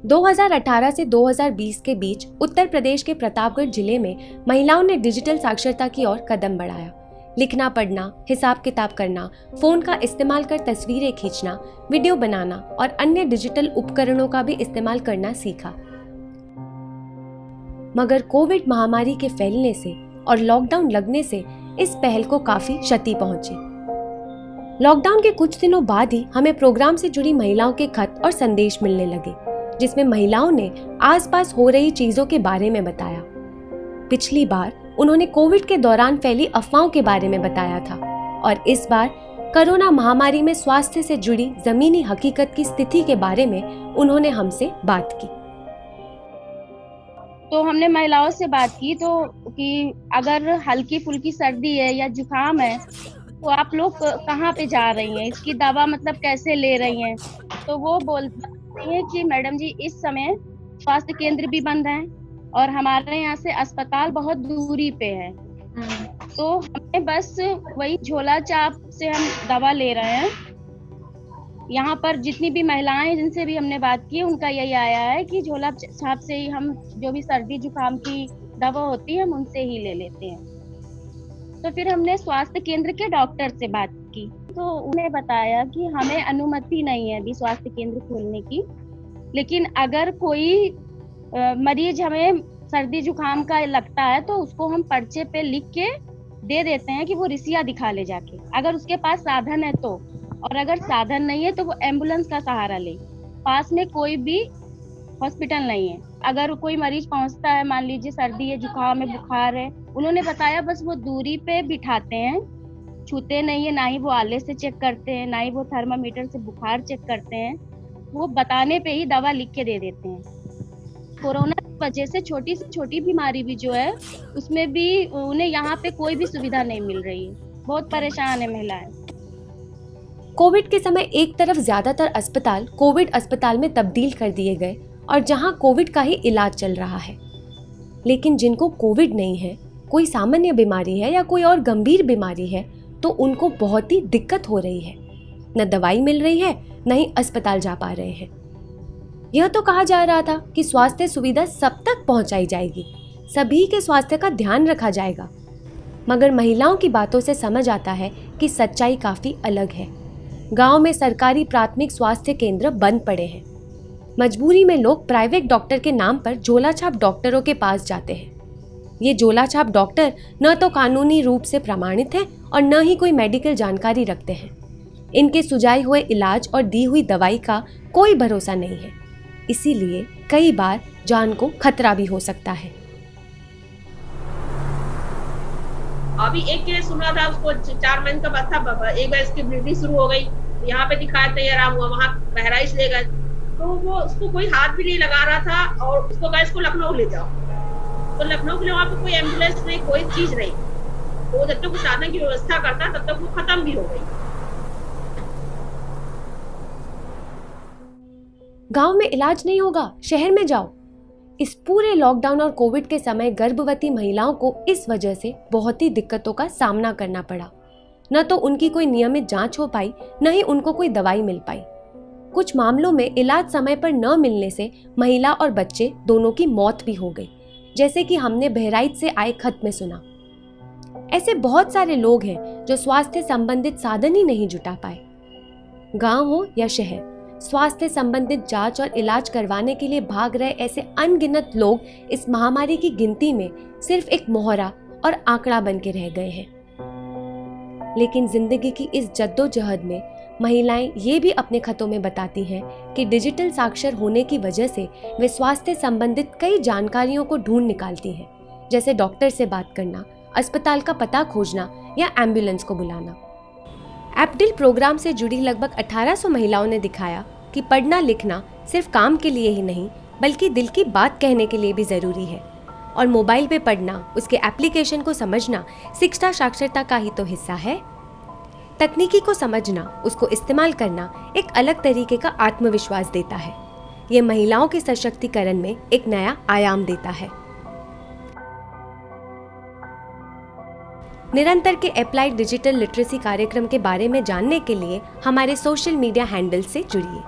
2018 से 2020 के बीच उत्तर प्रदेश के प्रतापगढ़ जिले में महिलाओं ने डिजिटल साक्षरता की ओर कदम बढ़ाया। लिखना पढ़ना, हिसाब किताब करना, फोन का इस्तेमाल कर तस्वीरें खींचना, वीडियो बनाना और अन्य डिजिटल उपकरणों का भी इस्तेमाल करना सीखा। मगर कोविड महामारी के फैलने से और लॉकडाउन लगने से इस पहल को काफी क्षति पहुंची। लॉकडाउन के कुछ दिनों बाद ही हमें प्रोग्राम से जुड़ी महिलाओं के खत और संदेश मिलने लगे, जिसमें महिलाओं ने आसपास हो रही चीजों के बारे में बताया। पिछली बार उन्होंने कोविड के दौरान फैली अफवाहों के बारे में बताया था और इस बार कोरोना महामारी में स्वास्थ्य से जुड़ी जमीनी हकीकत की स्थिति के बारे में उन्होंने हमसे बात की। तो हमने महिलाओं से बात की तो कि अगर हल्की फुल्की सर्दी है या जुकाम है तो आप लोग कहाँ पे जा रही हैं, इसकी दवा मतलब कैसे ले रही हैं। तो वो बोलती हैं कि मैडम जी इस समय स्वास्थ्य केंद्र भी बंद हैं और हमारे यहाँ से अस्पताल बहुत दूरी पे है, तो हमें बस वही झोला छाप से हम दवा ले रहे हैं। यहाँ पर जितनी भी महिलाएं जिनसे भी हमने बात की उनका यही आया है कि झोला छाप से ही हम जो भी सर्दी जुकाम की दवा होती है हम उनसे ही ले लेते हैं। तो फिर हमने स्वास्थ्य केंद्र के डॉक्टर से बात की तो उन्हें बताया कि हमें अनुमति नहीं है अभी स्वास्थ्य केंद्र खोलने की, लेकिन अगर कोई मरीज हमें सर्दी जुकाम का लगता है तो उसको हम पर्चे पे लिख के दे देते हैं कि वो रिसिया दिखा ले जाके, अगर उसके पास साधन है तो, और अगर साधन नहीं है तो वो एम्बुलेंस का सहारा ले। पास में कोई भी हॉस्पिटल नहीं है। अगर कोई मरीज पहुंचता है, मान लीजिए सर्दी है, जुकाम है, बुखार है, उन्होंने बताया बस वो दूरी पे बिठाते हैं, छूते नहीं है, ना ही वो आले से चेक करते हैं, ना ही वो थर्मामीटर से बुखार चेक करते हैं, वो बताने पे ही दवा लिख के दे देते हैं। कोरोना की वजह से छोटी से छोटी बीमारी भी जो है उसमें भी उन्हें यहाँ पे कोई भी सुविधा नहीं मिल रही है। बहुत परेशान है महिलाएं। कोविड के समय एक तरफ ज्यादातर अस्पताल कोविड अस्पताल में तब्दील कर दिए गए और जहां कोविड का ही इलाज चल रहा है, लेकिन जिनको कोविड नहीं है, कोई सामान्य बीमारी है या कोई और गंभीर बीमारी है, तो उनको बहुत ही दिक्कत हो रही है। न दवाई मिल रही है, न ही अस्पताल जा पा रहे हैं। यह तो कहा जा रहा था कि स्वास्थ्य सुविधा सब तक पहुंचाई जाएगी, सभी के स्वास्थ्य का ध्यान रखा जाएगा, मगर महिलाओं की बातों से समझ आता है कि सच्चाई काफी अलग है। गांव में सरकारी प्राथमिक स्वास्थ्य केंद्र बंद पड़े हैं। मजबूरी में लोग प्राइवेट डॉक्टर के नाम पर झोला छाप डॉक्टरों के पास जाते हैं। ये झोला छाप डॉक्टर न तो कानूनी रूप से प्रमाणित हैं और न ही कोई मेडिकल जानकारी रखते हैं। इनके सुझाए हुए इलाज और दी हुई दवाई का कोई भरोसा नहीं है, इसीलिए कई बार जान को खतरा भी हो सकता है। अभी एक केस सुना था, उसको 4 महीने का बच्चा, एक बार इसकी ब्लीडिंग शुरू हो गई, यहाँ पे दिखाया तो आराम हुआ, वहाँ बहराइच ले गए तो वो उसको कोई हाथ भी नहीं लगा रहा था और उसको कहा इसको लखनऊ ले जाओ, तो लखनऊ के लिए वहाँ पे कोई एम्बुलेंस नहीं, कोई चीज नहीं, तो जब तक वो साधन की व्यवस्था करता तब तक वो खत्म भी हो गई। गांव में इलाज नहीं होगा, शहर में जाओ। इस पूरे लॉकडाउन और कोविड के समय गर्भवती महिलाओं को इस वजह से बहुत ही दिक्कतों का सामना करना पड़ा। न तो उनकी कोई नियमित जांच हो पाई, न ही उनको कोई दवाई मिल पाई। कुछ मामलों में इलाज समय पर न मिलने से महिला और बच्चे दोनों की मौत भी हो गई, जैसे कि हमने बहराइच से आए खत में सुना। ऐसे बहुत सारे लोग हैं जो स्वास्थ्य संबंधित साधन ही नहीं जुटा पाए। गांव हो या शहर, स्वास्थ्य संबंधित जांच और इलाज करवाने के लिए भाग रहे ऐसे अनगिनत लोग इस महामारी की गिनती में सिर्फ एक मोहरा और आंकड़ा बन के रह गए हैं। लेकिन जिंदगी की इस जद्दोजहद में महिलाएं ये भी अपने खतों में बताती हैं कि डिजिटल साक्षर होने की वजह से वे स्वास्थ्य संबंधित कई जानकारियों को ढूंढ निकालती हैं, जैसे डॉक्टर से बात करना, अस्पताल का पता खोजना या एम्बुलेंस को बुलाना। एप्डिल प्रोग्राम से जुड़ी लगभग 1800 महिलाओं ने दिखाया कि पढ़ना लिखना सिर्फ काम के लिए ही नहीं बल्कि दिल की बात कहने के लिए भी ज़रूरी है, और मोबाइल पे पढ़ना, उसके एप्लीकेशन को समझना शिक्षा साक्षरता का ही तो हिस्सा है। तकनीकी को समझना, उसको इस्तेमाल करना एक अलग तरीके का आत्मविश्वास देता है। ये महिलाओं के सशक्तिकरण में एक नया आयाम देता है। निरंतर के अप्लाइड डिजिटल लिटरेसी कार्यक्रम के बारे में जानने के लिए हमारे सोशल मीडिया हैंडल से जुड़िए।